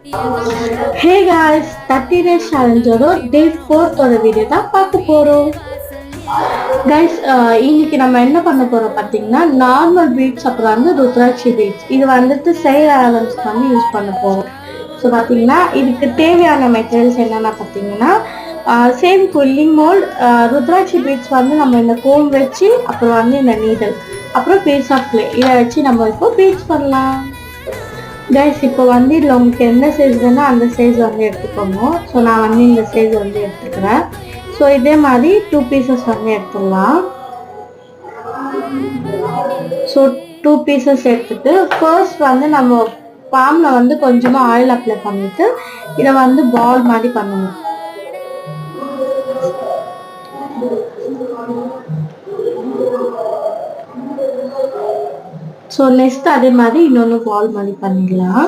Hey guys, 30 days challenge day 4 video தான் பார்க்க போறோம். கைஸ் இன்னைக்கு நம்ம என்ன பண்ண போறோம் பார்த்தீங்கன்னா நார்மல் பீட்ஸ் அப்புறம் வந்து ருத்ராட்சி பீட்ஸ் இது வந்துட்டு செயல் ஆலன்ஸ்க்கு வந்து யூஸ் பண்ண போறோம். ஸோ பார்த்தீங்கன்னா இதுக்கு தேவையான மெட்டீரியல்ஸ் என்னென்ன பார்த்தீங்கன்னா சேம் குல்லிங் மோல்ட், ருத்ராட்சி பீட்ஸ் வந்து நம்ம இந்த கோம் வச்சு அப்புறம் வந்து இந்த நீடல் அப்புறம் பீட்ஸ் ஆஃப் கிளே இதை வச்சு நம்ம இப்போ பீட்ஸ் பண்ணலாம். கைஸ் இப்போ வந்து இதில் உங்களுக்கு எந்த சைஸ் வேணால் அந்த சைஸ் வந்து எடுத்துக்கோங்க. ஸோ நான் வந்து இந்த சைஸ் வந்து எடுத்துக்கிறேன். ஸோ இதே மாதிரி 2 பீசஸ் வந்து எடுத்துடலாம். ஸோ 2 பீசஸ் எடுத்துட்டு ஃபர்ஸ்ட் வந்து நம்ம பாமில் வந்து கொஞ்சமாக ஆயில் அப்ளை பண்ணிட்டு இதை வந்து பால் மாதிரி பண்ணணும். ஸோ நெக்ஸ்ட் அதே மாதிரி இன்னொன்று பால் மாதிரி பண்ணிடலாம்.